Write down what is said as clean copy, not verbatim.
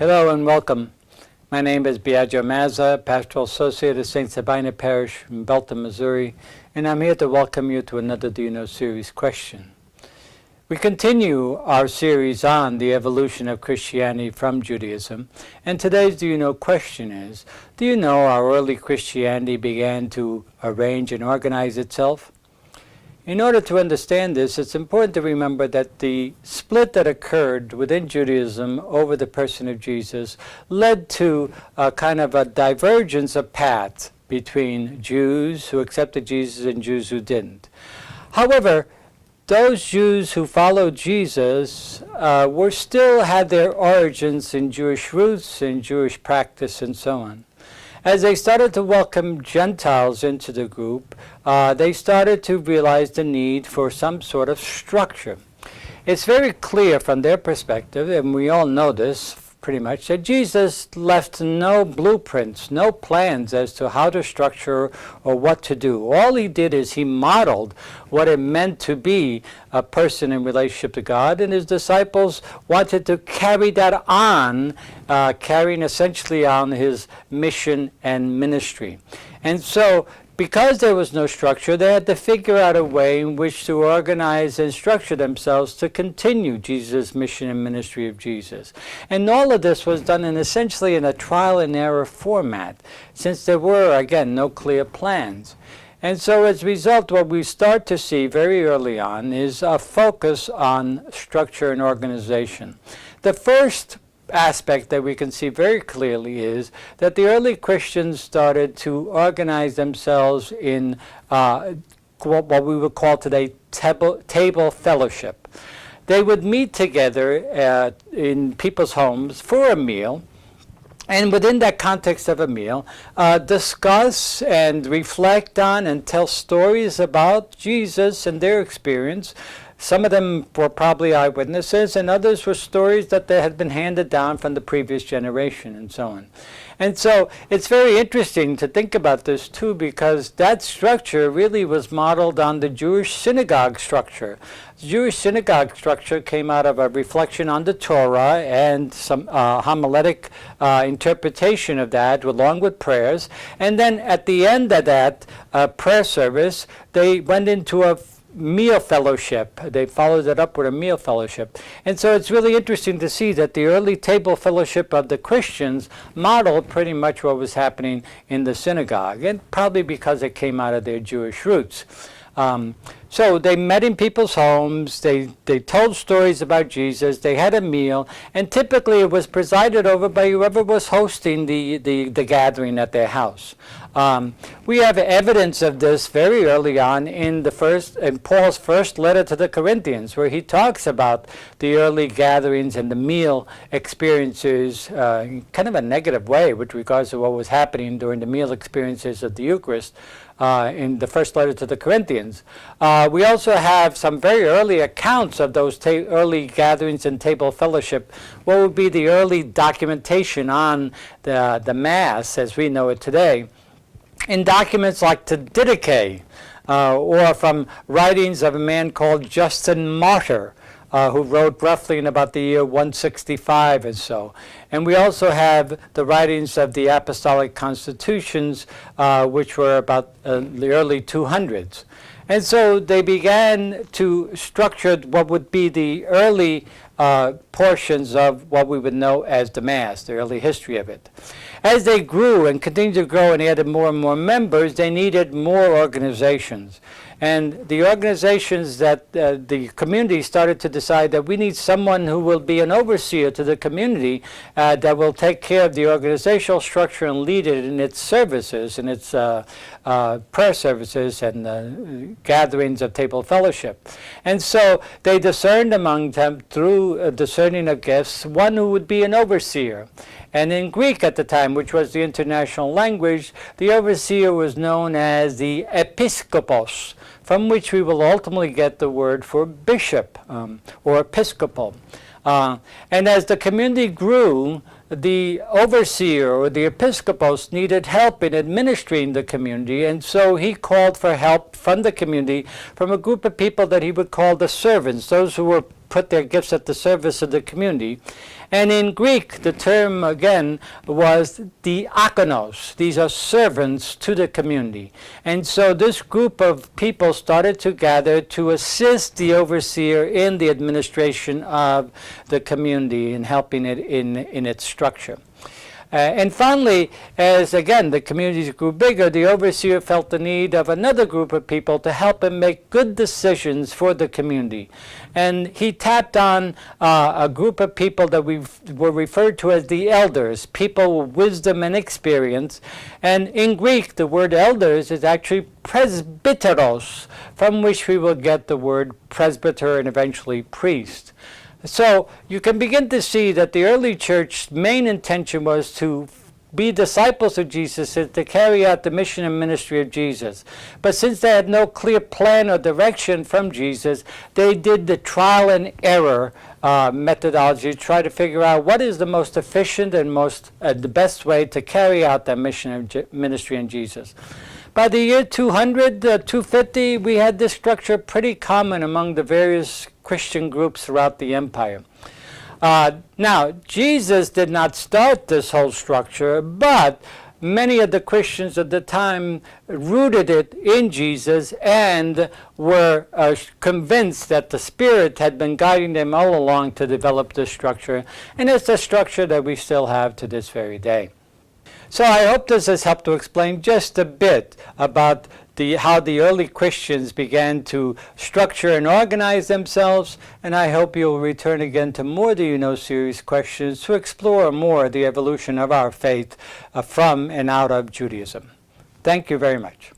Hello and welcome. My name is Biagio Mazza, Pastoral Associate of St. Sabina Parish in Belton, Missouri, and I'm here to welcome you to another Do You Know series question. We continue our series on the evolution of Christianity from Judaism, and today's Do You Know question is, do you know how early Christianity began to arrange and organize itself? In order to understand this, it's important to remember that the split that occurred within Judaism over the person of Jesus led to a kind of a divergence of paths between Jews who accepted Jesus and Jews who didn't. However, those Jews who followed Jesus were still had their origins in Jewish roots, in Jewish practice, and so on. As they started to welcome Gentiles into the group, they started to realize the need for some sort of structure. It's very clear from their perspective, and we all know this pretty much, that Jesus left no blueprints, no plans as to how to structure or what to do. All he did is he modeled what it meant to be a person in relationship to God, and his disciples wanted to carry that on, carrying essentially on his mission and ministry. And so, because there was no structure, they had to figure out a way in which to organize and structure themselves to continue Jesus' mission and ministry of Jesus. And all of this was done essentially in a trial and error format, since there were, again, no clear plans. And so as a result, what we start to see very early on is a focus on structure and organization. The first aspect that we can see very clearly is that the early Christians started to organize themselves in what we would call today table fellowship. They would meet together in people's homes for a meal, and within that context of a meal, discuss and reflect on and tell stories about Jesus and their experience. Some of them were probably eyewitnesses, and others were stories that they had been handed down from the previous generation, and so on. And so it's very interesting to think about this too, because that structure really was modeled on the Jewish synagogue structure. The Jewish synagogue structure came out of a reflection on the Torah and some homiletic interpretation of that, along with prayers. And then at the end of that prayer service, they went into a meal fellowship. They followed it up with a meal fellowship. And so it's really interesting to see that the early table fellowship of the Christians modeled pretty much what was happening in the synagogue, and probably because it came out of their Jewish roots. So they met in people's homes, they told stories about Jesus, they had a meal, and typically it was presided over by whoever was hosting the gathering at their house. We have evidence of this very early on in Paul's first letter to the Corinthians, where he talks about the early gatherings and the meal experiences in kind of a negative way with regards to what was happening during the meal experiences of the Eucharist in the first letter to the Corinthians. We also have some very early accounts of those early gatherings and table fellowship. What would be the early documentation on the Mass as we know it today? In documents like the DYK, or from writings of a man called Justin Martyr, who wrote roughly in about the year 165 or so. And we also have the writings of the Apostolic Constitutions, which were about the early 200s. And so they began to structure what would be the early portions of what we would know as the Mass, the early history of it. As they grew and continued to grow and added more and more members, they needed more organizations. And the organizations that the community started to decide that we need someone who will be an overseer to the community that will take care of the organizational structure and lead it in its services, in its prayer services and gatherings of table fellowship. And so they discerned among them through discerning of gifts one who would be an overseer. And in Greek at the time, which was the international language, the overseer was known as the episkopos, from which we will ultimately get the word for bishop or episcopal. And as the community grew, the overseer or the episcopos needed help in administering the community, and so he called for help from the community, from a group of people that he would call the servants, those who were put their gifts at the service of the community. And in Greek, the term, again, was diakonos. These are servants to the community. And so this group of people started to gather to assist the overseer in the administration of the community and helping it in its structure. And finally, as again the communities grew bigger, the overseer felt the need of another group of people to help him make good decisions for the community. And he tapped on a group of people that were referred to as the elders, people with wisdom and experience. And in Greek, the word elders is actually presbyteros, from which we will get the word presbyter and eventually priest. So you can begin to see that the early church's main intention was to be disciples of Jesus and to carry out the mission and ministry of Jesus. But since they had no clear plan or direction from Jesus, they did the trial and error methodology to try to figure out what is the most efficient and the best way to carry out that mission and ministry in Jesus. By the year 200, 250, we had this structure pretty common among the various Christian groups throughout the empire. Now, Jesus did not start this whole structure, but many of the Christians at the time rooted it in Jesus and were convinced that the Spirit had been guiding them all along to develop this structure, and it's the structure that we still have to this very day. So I hope this has helped to explain just a bit about how the early Christians began to structure and organize themselves, and I hope you'll return again to more Do You Know series questions to explore more the evolution of our faith from and out of Judaism. Thank you very much.